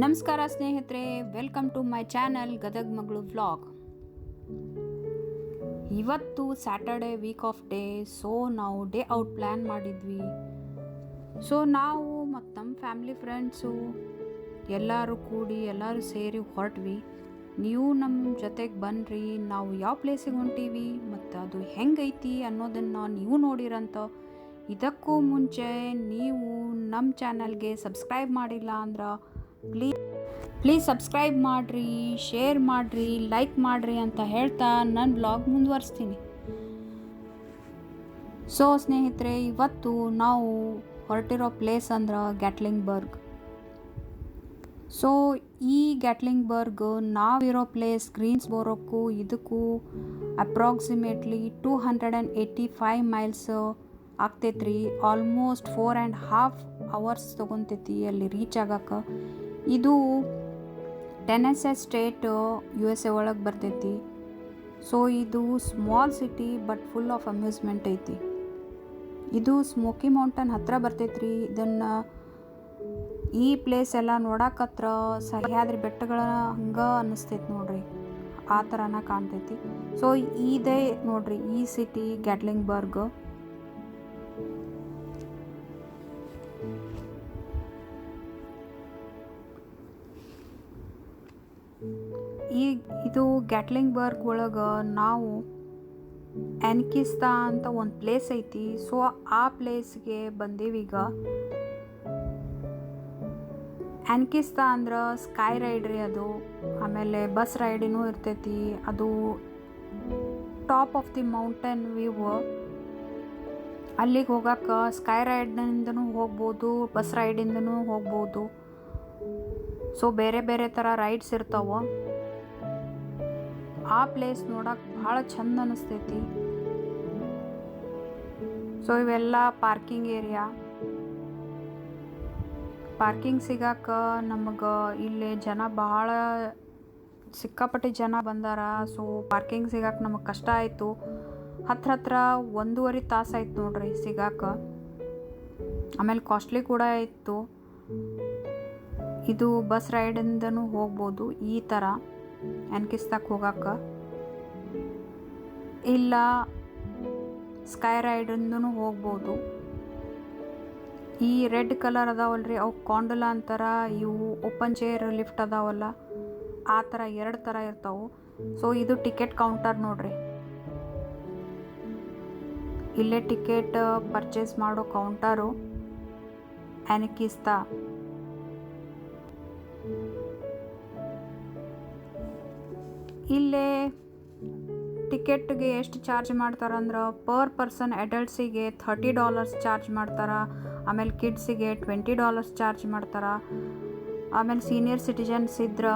ನಮಸ್ಕಾರ ಸ್ನೇಹಿತರೆ, welcome to my channel Gadag ಮಗಳು ವ್ಲಾಗ್. ಇವತ್ತು Saturday week off day. So ನಾವು ಡೇ ಔಟ್ ಪ್ಲ್ಯಾನ್ ಮಾಡಿದ್ವಿ. ಸೊ ನಾವು ಮತ್ತು ನಮ್ಮ ಫ್ಯಾಮ್ಲಿ ಫ್ರೆಂಡ್ಸು ಎಲ್ಲರೂ ಕೂಡಿ ಎಲ್ಲರೂ ಸೇರಿ ಹೊರಟ್ವಿ. ನೀವು ನಮ್ಮ ಜೊತೆಗೆ ಬನ್ನಿರಿ. ನಾವು ಯಾವ ಪ್ಲೇಸಿಗೆ ಹೊಂಟೀವಿ ಮತ್ತು ಅದು ಹೆಂಗೈತಿ ಅನ್ನೋದನ್ನು ನೀವು ನೋಡಿರಂತ. ಇದಕ್ಕೂ ಮುಂಚೆ ನೀವು ನಮ್ಮ ಚಾನಲ್ಗೆ ಸಬ್ಸ್ಕ್ರೈಬ್ ಮಾಡಿಲ್ಲ ಅಂದ್ರೆ ಪ್ಲೀಸ್ ಸಬ್ಸ್ಕ್ರೈಬ್ ಮಾಡಿರಿ, ಶೇರ್ ಮಾಡಿರಿ, ಲೈಕ್ ಮಾಡಿರಿ ಅಂತ ಹೇಳ್ತಾ ನನ್ನ ಬ್ಲಾಗ್ ಮುಂದುವರಿಸ್ತೀನಿ. ಸೊ ಸ್ನೇಹಿತರೆ, ಇವತ್ತು ನಾವು ಹೊರಟಿರೋ ಪ್ಲೇಸ್ ಅಂದ್ರೆ ಗ್ಯಾಟ್ಲಿಂಗ್ಬರ್ಗ್. ಸೊ ಈ ಗ್ಯಾಟ್ಲಿಂಗ್ಬರ್ಗ್ ನಾವಿರೋ ಪ್ಲೇಸ್ ಗ್ರೀನ್ಸ್ಬೋರೋಕ್ಕೂ ಇದಕ್ಕೂ ಅಪ್ರಾಕ್ಸಿಮೇಟ್ಲಿ 285 ಮೈಲ್ಸ್ ಆಗ್ತೈತ್ರಿ. ಆಲ್ಮೋಸ್ಟ್ 4.5 hours ತೊಗೊತೈತಿ ಅಲ್ಲಿ ರೀಚ್ ಆಗಕ್ಕೆ. ಇದು ಟೆನೆಸ್ಸೆ ಸ್ಟೇಟ್ USA ಒಳಗೆ ಬರ್ತೈತಿ. ಸೊ ಇದು small city but full of amusement ಐತಿ. ಇದು ಸ್ಮೋಕಿ ಮೌಂಟನ್ ಹತ್ರ ಬರ್ತೈತ್ರಿ. ಇದನ್ನು ಈ ಪ್ಲೇಸ್ ಎಲ್ಲ ನೋಡಕತ್ರ ಸಹ್ಯಾದ್ರಿ ಬೆಟ್ಟಗಳ ಹಂಗೆ ಅನ್ನಿಸ್ತೈತಿ ನೋಡ್ರಿ, ಆ ಥರನ ಕಾಣ್ತೈತಿ. ಸೊ ಇದೇ ನೋಡ್ರಿ ಈ ಸಿಟಿ ಗ್ಯಾಟ್ಲಿಂಗ್ಬರ್ಗ್. ಇದು ಗ್ಯಾಟ್ಲಿಂಗ್ಬರ್ಗ್ ಒಳಗೆ ನಾವು ಎನ್ಕಿಸ್ತಾ ಅಂತ ಒಂದು ಪ್ಲೇಸ್ ಐತಿ. ಸೊ ಆ ಪ್ಲೇಸ್ಗೆ ಬಂದೀವೀಗ. ಎನ್ಕಿಸ್ತಾ ಅಂದ್ರೆ ಸ್ಕೈ ರೈಡ್ ರೀ ಅದು. ಆಮೇಲೆ ಬಸ್ ರೈಡಿನೂ ಇರ್ತೈತಿ. ಅದು top of the mountain view. ಅಲ್ಲಿಗೆ ಹೋಗಕ್ಕೆ ಸ್ಕೈ ರೈಡ್ನಿಂದನೂ ಹೋಗ್ಬೋದು, ಬಸ್ ರೈಡಿಂದನೂ ಹೋಗ್ಬೋದು. ಸೊ ಬೇರೆ ಬೇರೆ ಥರ ರೈಡ್ಸ್ ಇರ್ತಾವೆ. ಆ ಪ್ಲೇಸ್ ನೋಡಕ್ಕೆ ಭಾಳ ಚಂದ ಅನ್ನಿಸ್ತೈತಿ. ಸೊ ಇವೆಲ್ಲ ಪಾರ್ಕಿಂಗ್ ಏರಿಯಾ. ಪಾರ್ಕಿಂಗ್ ಸಿಗಕ್ಕೆ ನಮಗೆ ಇಲ್ಲಿ ಜನ ಭಾಳ ಸಿಕ್ಕಾಪಟ್ಟೆ ಜನ ಬಂದಾರ. ಸೊ ಪಾರ್ಕಿಂಗ್ ಸಿಗಕ್ಕೆ ನಮಗೆ ಕಷ್ಟ ಆಯಿತು. ಹತ್ರ 1.5 ತಾಸು ಆಯ್ತು ನೋಡ್ರಿ ಸಿಗಕ್ಕೆ. ಆಮೇಲೆ ಕಾಸ್ಟ್ಲಿ ಕೂಡ ಇತ್ತು. ಇದು ಬಸ್ ರೈಡಿಂದನೂ ಹೋಗ್ಬೋದು ಈ ಥರ ಎನ್ಕಿಸ್ತಾಕ್ ಹೋಗಕ್ಕೆ, ಇಲ್ಲ ಸ್ಕೈ ರೈಡಿಂದನೂ ಹೋಗ್ಬೋದು. ಈ ರೆಡ್ ಕಲರ್ ಅದಾವಲ್ರಿ, ಅವು ಕಾಂಡೋಲಾ ಅಂತಾರ. ಇವು ಓಪನ್ ಚೇರ್ ಲಿಫ್ಟ್ ಅದಾವಲ್ಲ, ಆ ಥರ 2 ಥರ ಇರ್ತಾವೆ. ಸೊ ಇದು ಟಿಕೆಟ್ ಕೌಂಟರ್ ನೋಡ್ರಿ. ಇಲ್ಲೇ ಟಿಕೆಟ್ ಪರ್ಚೇಸ್ ಮಾಡೋ ಕೌಂಟರು ಎನ್ಕಿಸ್ತಾ. ಇಲ್ಲೇ ಟಿಕೆಟ್ಗೆ ಎಷ್ಟು ಚಾರ್ಜ್ ಮಾಡ್ತಾರಂದ್ರೆ ಪರ್ ಪರ್ಸನ್ ಅಡಲ್ಟ್ಸಿಗೆ $30 ಚಾರ್ಜ್ ಮಾಡ್ತಾರೆ. ಆಮೇಲೆ ಕಿಡ್ಸಿಗೆ $20 ಚಾರ್ಜ್ ಮಾಡ್ತಾರೆ. ಆಮೇಲೆ ಸೀನಿಯರ್ ಸಿಟಿಜನ್ಸ್ ಇದ್ರೆ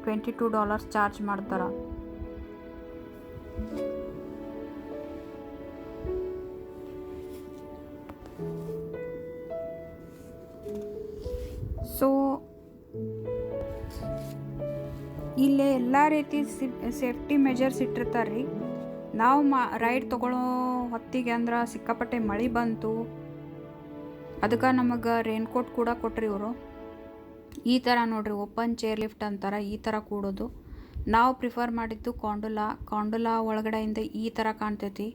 $22 ಚಾರ್ಜ್ ಮಾಡ್ತಾರೆ. ಸೊ ಇಲ್ಲೇ ಎಲ್ಲ ರೀತಿ ಸೇಫ್ಟಿ ಮೆಜರ್ಸ್ ಇಟ್ಟಿರ್ತಾರೆ ರೀ. ನಾವು ರೈಡ್ ತೊಗೊಳ್ಳೋ ಹೊತ್ತಿಗೆ ಅಂದ್ರೆ ಸಿಕ್ಕಾಪಟ್ಟೆ ಮಳೆ ಬಂತು. ಅದಕ್ಕೆ ನಮಗೆ ರೇನ್ಕೋಟ್ ಕೂಡ ಕೊಟ್ರಿ ಇವರು. ಈ ಥರ ನೋಡ್ರಿ ಓಪನ್ ಚೇರ್ ಲಿಫ್ಟ್ ಅಂತಾರೆ, ಈ ಥರ ಕೂಡೋದು. ನಾವು ಪ್ರಿಫರ್ ಮಾಡಿದ್ದು ಕಾಂಡೋಲಾ ಒಳಗಡೆಯಿಂದ ಈ ಥರ ಕಾಣ್ತೈತಿ.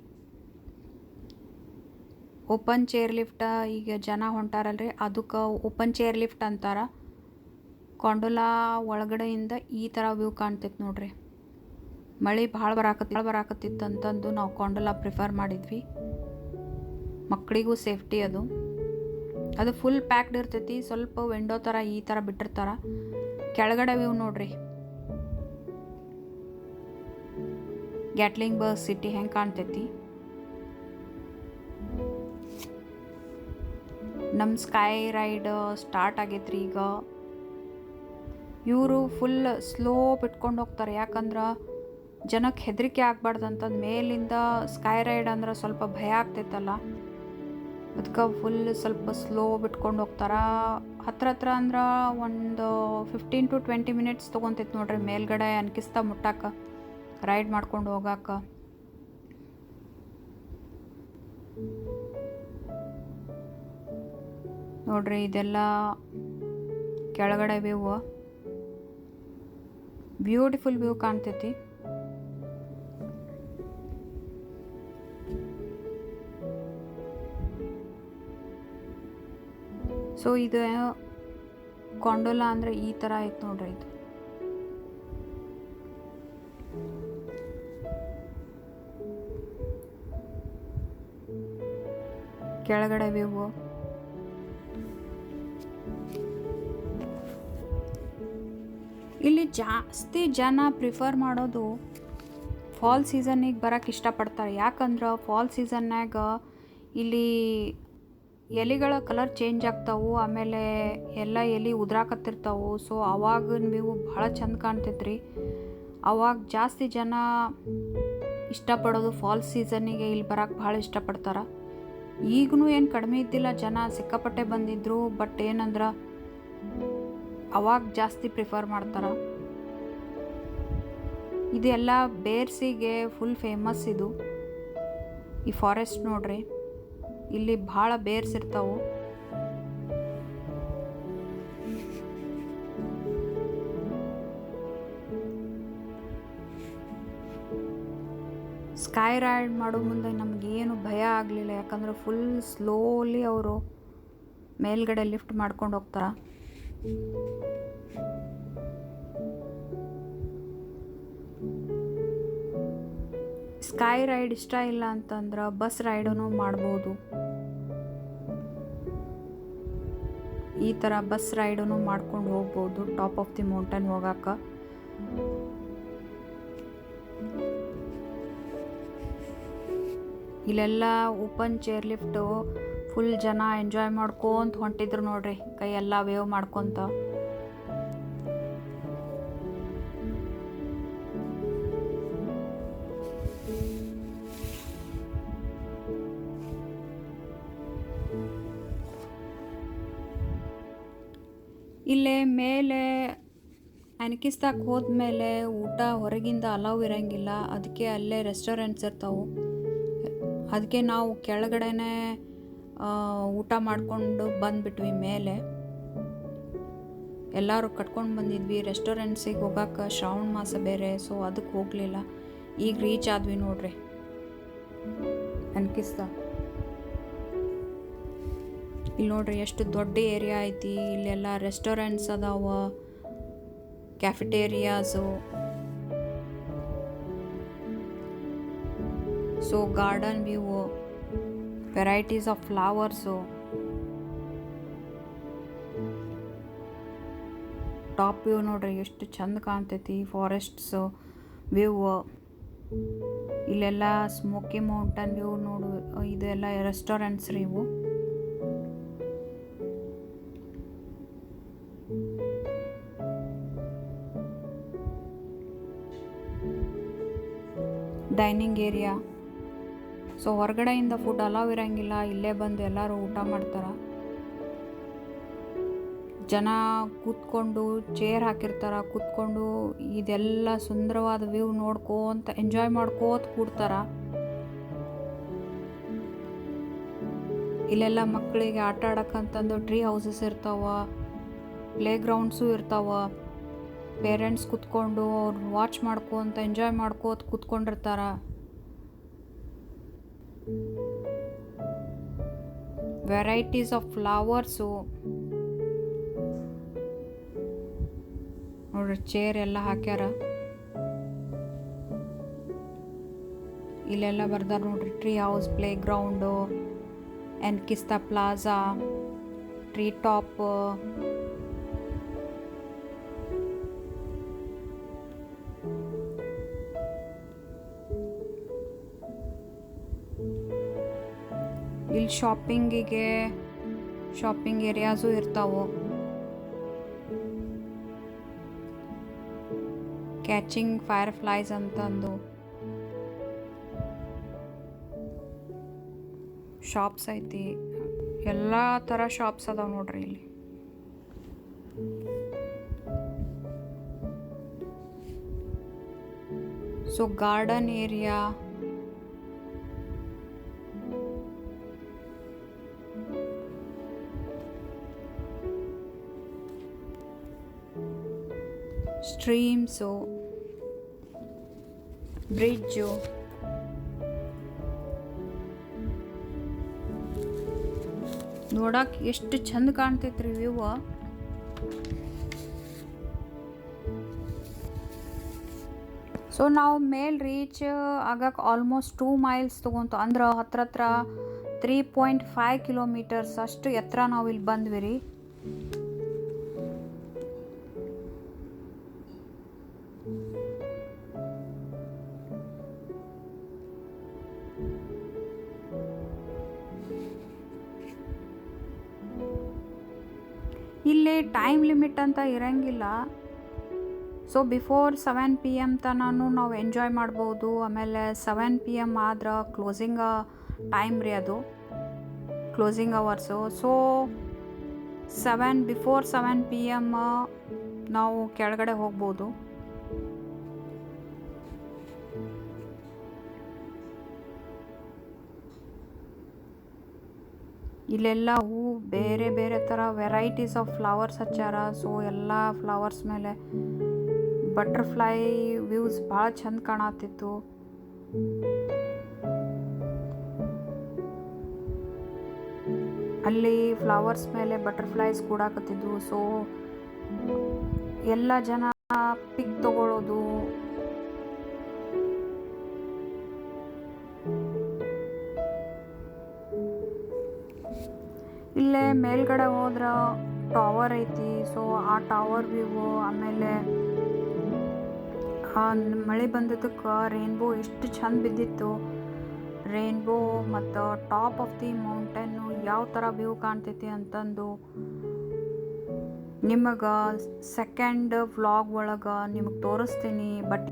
ಓಪನ್ ಚೇರ್ ಲಿಫ್ಟ ಈಗ ಜನ ಹೊಂಟಾರಲ್ರಿ, ಅದಕ್ಕೆ ಓಪನ್ ಚೇರ್ ಲಿಫ್ಟ್ ಅಂತಾರೆ. ಕಾಂಡೋಲಾ ಒಳಗಡೆಯಿಂದ ಈ ಥರ ವ್ಯೂ ಕಾಣ್ತೈತೆ ನೋಡ್ರಿ. ಮಳೆ ಭಾಳ ಬರಾಕತ್ತಿತ್ತು ಅಂತಂದು ನಾವು ಕಾಂಡೋಲಾ ಪ್ರಿಫರ್ ಮಾಡಿದ್ವಿ. ಮಕ್ಕಳಿಗೂ ಸೇಫ್ಟಿ ಅದು ಫುಲ್ ಪ್ಯಾಕ್ಡ್ ಇರ್ತೈತಿ. ಸ್ವಲ್ಪ ವಿಂಡೋ ಥರ ಈ ಥರ ಬಿಟ್ಟಿರ್ತಾರೆ. ಕೆಳಗಡೆ ವ್ಯೂ ನೋಡ್ರಿ, ಗ್ಯಾಟ್ಲಿಂಗ್ಬರ್ಗ್ ಸಿಟಿ ಹೆಂಗೆ ಕಾಣ್ತೈತಿ. ನಮ್ಮ ಸ್ಕೈ ರೈಡ್ ಸ್ಟಾರ್ಟ್ ಆಗೈತ್ರಿ ಈಗ. ಇವರು ಫುಲ್ ಸ್ಲೋ ಬಿಟ್ಕೊಂಡು ಹೋಗ್ತಾರೆ, ಯಾಕಂದ್ರೆ ಜನಕ್ಕೆ ಹೆದರಿಕೆ ಆಗ್ಬಾರ್ದಂತಂದು. ಮೇಲಿಂದ ಸ್ಕೈ ರೈಡ್ ಅಂದ್ರೆ ಸ್ವಲ್ಪ ಭಯ ಆಗ್ತೈತಲ್ಲ, ಅದಕ್ಕೆ ಫುಲ್ ಸ್ವಲ್ಪ ಸ್ಲೋ ಬಿಟ್ಕೊಂಡು ಹೋಗ್ತಾರೆ. ಹತ್ರ ಅಂದ್ರೆ ಒಂದು 15 to 20 minutes ತೊಗೊತೈತೆ ನೋಡ್ರಿ ಮೇಲ್ಗಡೆ ಎನ್ಕಿಸ್ತಾ ಮುಟ್ಟಕ್ಕೆ, ರೈಡ್ ಮಾಡ್ಕೊಂಡು ಹೋಗಕ್ಕೆ. ನೋಡ್ರಿ ಇದೆಲ್ಲ ಕೆಳಗಡೆ ಬ್ಯೂಟಿಫುಲ್ ವ್ಯೂ ಕಾಣ್ತೈತಿ. ಸೊ ಇದು ಗೊಂಡೋಲಾ ಅಂದರೆ ಈ ಥರ ಐತೆ ನೋಡ್ರಿ. ಇದು ಕೆಳಗಡೆ ವ್ಯೂ. ಇಲ್ಲಿ ಜಾಸ್ತಿ ಜನ ಪ್ರಿಫರ್ ಮಾಡೋದು ಫಾಲ್ ಸೀಸನ್ನಿಗೆ ಬರೋಕ್ಕೆ ಇಷ್ಟಪಡ್ತಾರೆ. ಯಾಕಂದ್ರೆ ಫಾಲ್ ಸೀಸನ್ನಾಗ ಇಲ್ಲಿ ಎಲೆಗಳ ಕಲರ್ ಚೇಂಜ್ ಆಗ್ತಾವೆ, ಆಮೇಲೆ ಎಲ್ಲ ಎಲೆ ಉದ್ರಾಕತ್ತಿರ್ತಾವೆ. ಸೊ ಅವಾಗಿನ ವ್ಯೂ ಭಾಳ ಚಂದ ಕಾಣ್ತೈತ್ರಿ. ಅವಾಗ ಜಾಸ್ತಿ ಜನ ಇಷ್ಟಪಡೋದು ಫಾಲ್ ಸೀಸನ್ನಿಗೆ ಇಲ್ಲಿ ಬರೋಕ್ಕೆ ಭಾಳ ಇಷ್ಟಪಡ್ತಾರೆ. ಈಗೂ ಏನು ಕಡಿಮೆ ಇದ್ದಿಲ್ಲ, ಜನ ಸಿಕ್ಕಾಪಟ್ಟೆ ಬಂದಿದ್ರು. ಬಟ್ ಏನಂದ್ರೆ ಅವಾಗ ಜಾಸ್ತಿ ಪ್ರಿಫರ್ ಮಾಡ್ತಾರೆ. ಇದೆಲ್ಲ ಬೇರ್ಸಿಗೆ ಫುಲ್ ಫೇಮಸ್. ಇದು ಈ ಫಾರೆಸ್ಟ್ ನೋಡ್ರಿ, ಇಲ್ಲಿ ಭಾಳ ಬೇರ್ಸ್ ಇರ್ತಾವೆ. ಸ್ಕೈ ರೈಡ್ ಮಾಡೋ ಮುಂದೆ ನಮಗೇನು ಭಯ ಆಗಲಿಲ್ಲ. ಯಾಕಂದ್ರೆ ಫುಲ್ ಸ್ಲೋಲಿ ಅವರು ಮೇಲ್ಗಡೆ ಲಿಫ್ಟ್ ಮಾಡ್ಕೊಂಡು ಹೋಗ್ತಾರೆ. ಸ್ಕೈ ರೈಡ್ ಇಷ್ಟ ಇಲ್ಲ ಅಂತಂದ್ರೆ ಬಸ್ ರೈಡನ್ನು ಮಾಡ್ಬೋದು. ಈ ಥರ ಬಸ್ ರೈಡನ್ನು ಮಾಡ್ಕೊಂಡು ಹೋಗ್ಬೋದು ಟಾಪ್ ಆಫ್ ದಿ ಮೌಂಟೇನ್ ಹೋಗಕ್ಕೆ. ಇಲ್ಲೆಲ್ಲ ಓಪನ್ ಚೇರ್ ಲಿಫ್ಟು, ಫುಲ್ ಜನ ಎಂಜಾಯ್ ಮಾಡ್ಕೊಂತ ಹೊಂಟಿದ್ರು ನೋಡ್ರಿ, ಕೈಯೆಲ್ಲ ವೇವ್ ಮಾಡ್ಕೊತ. ಇಲ್ಲೇ ಮೇಲೆ ಅನ್ಕಿಸ್ತಾಕ್ ಹೋದ್ಮೇಲೆ ಊಟ ಹೊರಗಿಂದ ಅಲೌ ಇರಂಗಿಲ್ಲ. ಅದಕ್ಕೆ ಅಲ್ಲೇ ರೆಸ್ಟೋರೆಂಟ್ಸ್ ಇರ್ತಾವೆ. ಅದಕ್ಕೆ ನಾವು ಕೆಳಗಡೆನೇ ಊಟ ಮಾಡಿಕೊಂಡು ಬಂದುಬಿಟ್ವಿ. ಮೇಲೆ ಎಲ್ಲರೂ ಕಟ್ಕೊಂಡು ಬಂದಿದ್ವಿ. ರೆಸ್ಟೋರೆಂಟ್ಸಿಗೆ ಹೋಗೋಕೆ ಶ್ರಾವಣ ಮಾಸ ಬೇರೆ, ಸೊ ಅದಕ್ಕೆ ಹೋಗಲಿಲ್ಲ. ಈಗ ರೀಚ್ ಆದ್ವಿ ನೋಡ್ರಿ ಅನ್ಕಿಸ್ತಾ. ಇಲ್ಲಿ ನೋಡ್ರಿ ಎಷ್ಟು ದೊಡ್ಡ ಏರಿಯಾ ಐತಿ. ಇಲ್ಲೆಲ್ಲ ರೆಸ್ಟೋರೆಂಟ್ಸ್ ಅದಾವ, cafeterias. So garden view, varieties of flowers, top view ನೋಡ್ರಿ ಎಷ್ಟು ಚಂದ ಕಾಣ್ತೈತಿ. Forests view. ಇಲ್ಲೆಲ್ಲ ಸ್ಮೋಕಿ ಮೌಂಟನ್ ವ್ಯೂ ನೋಡು. ಇದೆಲ್ಲ ರೆಸ್ಟೋರೆಂಟ್ಸ್ ರೀ ಇವು. Dining area. ಸೊ ಹೊರಗಡೆಯಿಂದ ಫುಡ್ ಅಲೌ ಇರಂಗಿಲ್ಲ, ಇಲ್ಲೇ ಬಂದು ಎಲ್ಲರೂ ಊಟ ಮಾಡ್ತಾರೆ. ಜನ ಕೂತ್ಕೊಂಡು ಚೇರ್ ಹಾಕಿರ್ತಾರೆ, ಕೂತ್ಕೊಂಡು ಇದೆಲ್ಲ ಸುಂದರವಾದ ವ್ಯೂ ನೋಡ್ಕೋತ ಎಂಜಾಯ್ ಮಾಡ್ಕೋತ ಕೂಡ್ತಾರ. ಇಲ್ಲೆಲ್ಲ ಮಕ್ಕಳಿಗೆ ಆಟ ಆಡಕ್ಕಂತಂದು ಟ್ರೀ ಹೌಸಸ್ ಇರ್ತಾವ, ಪ್ಲೇ ಗ್ರೌಂಡ್ಸು ಇರ್ತಾವ. ಪೇರೆಂಟ್ಸ್ ಕೂತ್ಕೊಂಡು ಅವ್ರು ವಾಚ್ ಮಾಡ್ಕೋತ ಎಂಜಾಯ್ ಮಾಡ್ಕೋತ ಕೂತ್ಕೊಂಡಿರ್ತಾರ. ವೆರೈಟೀಸ್ ಆಫ್ ಫ್ಲವರ್ಸು ನೋಡ್ರಿ, ಚೇರ್ ಎಲ್ಲ ಹಾಕ್ಯಾರ. ಇಲ್ಲೆಲ್ಲ ಬರ್ದಾರ ನೋಡ್ರಿ, ಟ್ರೀ ಹೌಸ್, ಪ್ಲೇ ಗ್ರೌಂಡು, ಎನ್ಕಿಸ್ತಾ ಪ್ಲಾಜಾ, ಟ್ರೀ ಟಾಪ್. ಇಲ್ಲಿ ಶಾಪಿಂಗ್ ಏರಿಯಾಸು ಇರ್ತಾವೆ. ಕ್ಯಾಚಿಂಗ್ ಫೈರ್ ಫ್ಲೈಸ್ ಅಂತಂದು ಶಾಪ್ಸ್ ಐತಿ. ಎಲ್ಲ ಥರ ಶಾಪ್ಸ್ ಅದಾವ ನೋಡ್ರಿ ಇಲ್ಲಿ. So garden area. Streams, bridge, ನೋಡಕ್ಕೆ ಎಷ್ಟು ಚಂದ ಕಾಣ್ತೈತ್ರಿ ವ್ಯೂ. ಸೊ ನಾವು ಮೇಲೆ ರೀಚ್ ಆಗಕ್ಕೆ ಆಲ್ಮೋಸ್ಟ್ 2 miles ತೊಗೊಂತು, ಅಂದ್ರೆ ಹತ್ರ 3.5 kilometers ಅಷ್ಟು ಎತ್ತರ ನಾವು ಇಲ್ಲಿ ಬಂದ್ವಿ ರೀ. ಇಲ್ಲಿ ಟೈಮ್ ಲಿಮಿಟ್ ಅಂತ ಇರಂಗಿಲ್ಲ. ಸೊ ಬಿಫೋರ್ 7 PM ತನೂ ನಾವು ಎಂಜಾಯ್ ಮಾಡ್ಬೋದು. ಆಮೇಲೆ 7 PM ಆದ್ರೆ ಕ್ಲೋಸಿಂಗ್ ಟೈಮ್ ರೀ, ಅದು closing hours. So before 7 PM ನಾವು ಕೆಳಗಡೆ ಹೋಗ್ಬೋದು. ಇಲ್ಲೆಲ್ಲ ಹೂ ಬೇರೆ ಬೇರೆ ಥರ ವೆರೈಟೀಸ್ ಆಫ್ ಫ್ಲವರ್ಸ್ ಹಚ್ಚಾರ. ಸೊ ಎಲ್ಲ ಫ್ಲವರ್ಸ್ ಮೇಲೆ ಬಟರ್ಫ್ಲೈ ವ್ಯೂಸ್ ಭಾಳ ಚಂದ ಕಾಣತ್ತಿತ್ತು. ಅಲ್ಲಿ ಫ್ಲವರ್ಸ್ ಮೇಲೆ ಬಟರ್ಫ್ಲೈಸ್ ಕೂಡಾಕತ್ತಿದ್ವು. ಸೊ ಎಲ್ಲ ಜನ ಪಿಕ್ ತಗೊಳ್ಳೋದು, ಇಲ್ಲೇ ಮೇಲ್ಗಡೆ ಹೋದ್ರೆ ಟವರ್ ಐತಿ. ಸೊ ಆ ಟವರ್ ವ್ಯೂ, ಆಮೇಲೆ ಮಳೆ ಬಂದಿದ್ದಕ್ಕೆ ರೇನ್ಬೋ ಎಷ್ಟು ಚಂದ ಬಿದ್ದಿತ್ತು. ರೇನ್ಬೋ ಮತ್ತು ಟಾಪ್ ಆಫ್ ದಿ ಮೌಂಟೇನು ಯಾವ ಥರ ವ್ಯೂ ಕಾಣ್ತೈತಿ ಅಂತಂದು ನಿಮಗೆ ಸೆಕೆಂಡ್ ವ್ಲಾಗ್ ಒಳಗೆ ನಿಮಗೆ ತೋರಿಸ್ತೀನಿ. ಬಟ್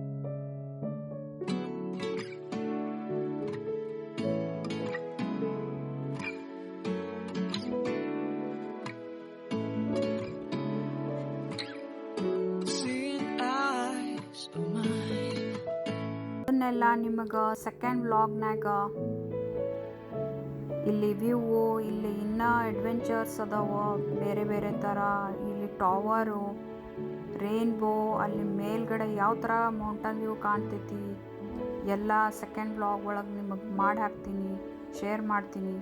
ಅದನ್ನೆಲ್ಲ ನಿಮಗೆ ಸೆಕೆಂಡ್ ವ್ಲಾಗ್ನಾಗ ಇಲ್ಲಿ ವ್ಯೂ, ಇಲ್ಲಿ ಇನ್ನೂ ಅಡ್ವೆಂಚರ್ಸ್ ಅದಾವ ಬೇರೆ ಬೇರೆ ಥರ. ಇಲ್ಲಿ ಟವರು, ರೇನ್ಬೋ, ಅಲ್ಲಿ ಮೇಲ್ಗಡೆ ಯಾವ ಥರ ಮೌಂಟನ್ ವ್ಯೂ ಕಾಣ್ತೈತಿ ಎಲ್ಲ ಸೆಕೆಂಡ್ ವ್ಲಾಗ್ ಒಳಗೆ ನಿಮಗೆ ಮಾಡಿ ಹಾಕ್ತೀನಿ, ಶೇರ್ ಮಾಡ್ತೀನಿ.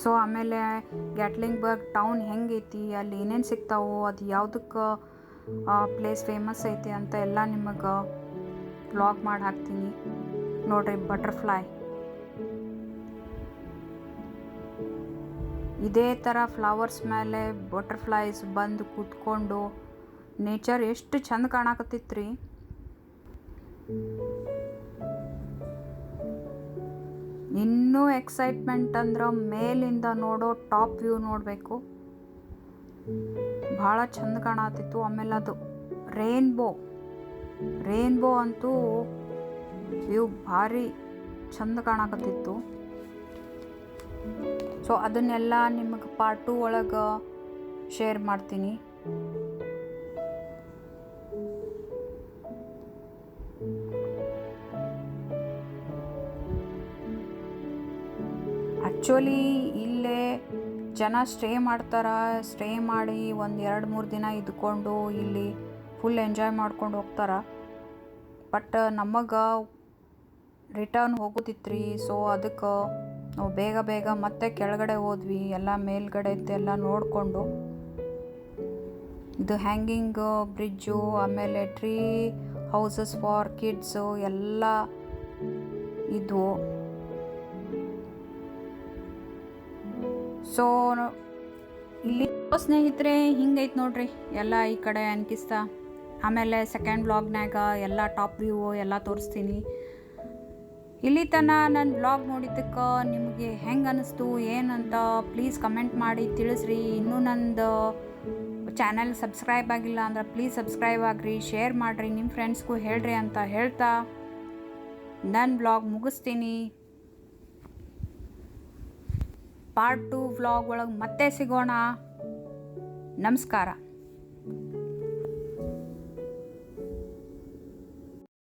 ಸೊ ಆಮೇಲೆ ಗ್ಯಾಟ್ಲಿಂಗ್ಬರ್ಗ್ ಟೌನ್ ಹೆಂಗೈತಿ, ಅಲ್ಲಿ ಏನೇನು ಸಿಗ್ತಾವೋ, ಅದು ಯಾವುದಕ್ಕೆ ಪ್ಲೇಸ್ ಫೇಮಸ್ ಐತಿ ಅಂತ ಎಲ್ಲ ನಿಮಗೆ ವ್ಲಾಗ್ ಮಾಡಿ ಹಾಕ್ತೀನಿ. ನೋಡ್ರಿ ಬಟರ್ಫ್ಲೈ ಇದೇ ಥರ ಫ್ಲವರ್ಸ್ ಮೇಲೆ ಬಟರ್ಫ್ಲೈಸ್ ಬಂದು ಕೂತ್ಕೊಂಡು ನೇಚರ್ ಎಷ್ಟು ಚಂದ ಕಾಣಕತ್ತಿತ್ರಿ. ಇನ್ನೂ ಎಕ್ಸೈಟ್ಮೆಂಟ್ ಅಂದ್ರೆ ಮೇಲಿಂದ ನೋಡೋ ಟಾಪ್ ವ್ಯೂ ನೋಡಬೇಕು, ಭಾಳ ಚಂದ ಕಾಣತ್ತಿತ್ತು. ಆಮೇಲೆ ಅದು ರೇನ್ಬೋ ಅಂತೂ ವ್ಯೂ ಭಾರಿ ಚಂದ ಕಾಣಕತ್ತಿತ್ತು. ಸೊ ಅದನ್ನೆಲ್ಲ ನಿಮಗೆ ಪಾರ್ಟ್ 2 ಒಳಗೆ ಶೇರ್ ಮಾಡ್ತೀನಿ. ಆ್ಯಕ್ಚುಲಿ ಇಲ್ಲೇ ಜನ ಸ್ಟೇ ಮಾಡಿ 1-2-3 ದಿನ ಇದ್ಕೊಂಡು ಇಲ್ಲಿ ಫುಲ್ ಎಂಜಾಯ್ ಮಾಡ್ಕೊಂಡು ಹೋಗ್ತಾರೆ. ಬಟ್ ನಮಗೆ ರಿಟರ್ನ್ ಹೋಗೋದಿತ್ರಿ. ಸೊ ಅದಕ್ಕೆ ನಾವು ಬೇಗ ಮತ್ತೆ ಕೆಳಗಡೆ ಹೋದ್ವಿ, ಎಲ್ಲ ಮೇಲ್ಗಡೆ ಎಲ್ಲ ನೋಡಿಕೊಂಡು. ಇದು ಹ್ಯಾಂಗಿಂಗ್ ಬ್ರಿಡ್ಜು, ಆಮೇಲೆ ಟ್ರೀ ಹೌಸಸ್ ಫಾರ್ ಕಿಡ್ಸು ಎಲ್ಲ ಇದ್ವು. ಸೊ ಇಲ್ಲಿ ಸ್ನೇಹಿತರೆ ಹಿಂಗೈತೆ ನೋಡ್ರಿ ಎಲ್ಲ ಈ ಕಡೆ ಅನ್ಕಿಸ್ತಾ. ಆಮೇಲೆ ಸೆಕೆಂಡ್ ವ್ಲಾಗ್ನಾಗ ಎಲ್ಲ ಟಾಪ್ ವ್ಯೂ ಎಲ್ಲ ತೋರಿಸ್ತೀನಿ. ಇಲ್ಲಿ ತನಕ ನನ್ನ ವ್ಲಾಗ್ ನೋಡಿದ್ದಕ್ಕೆ ನಿಮಗೆ ಹೆಂಗೆ ಅನ್ನಿಸ್ತು ಏನಂತ ಪ್ಲೀಸ್ ಕಮೆಂಟ್ ಮಾಡಿ ತಿಳಿಸ್ರಿ. ಇನ್ನೂ ನಂದು ಚಾನಲ್ ಸಬ್ಸ್ಕ್ರೈಬ್ ಆಗಿಲ್ಲ ಅಂದ್ರೆ ಪ್ಲೀಸ್ ಸಬ್ಸ್ಕ್ರೈಬ್ ಆಗಿರಿ, ಶೇರ್ ಮಾಡಿರಿ, ನಿಮ್ಮ ಫ್ರೆಂಡ್ಸ್ಗೂ ಹೇಳ್ರಿ ಅಂತ ಹೇಳ್ತಾ ನನ್ನ ವ್ಲಾಗ್ ಮುಗಿಸ್ತೀನಿ. ಪಾರ್ಟ್ 2 ವ್ಲಾಗ್ ಒಳಗೆ ಮತ್ತೆ ಸಿಗೋಣ. ನಮಸ್ಕಾರ.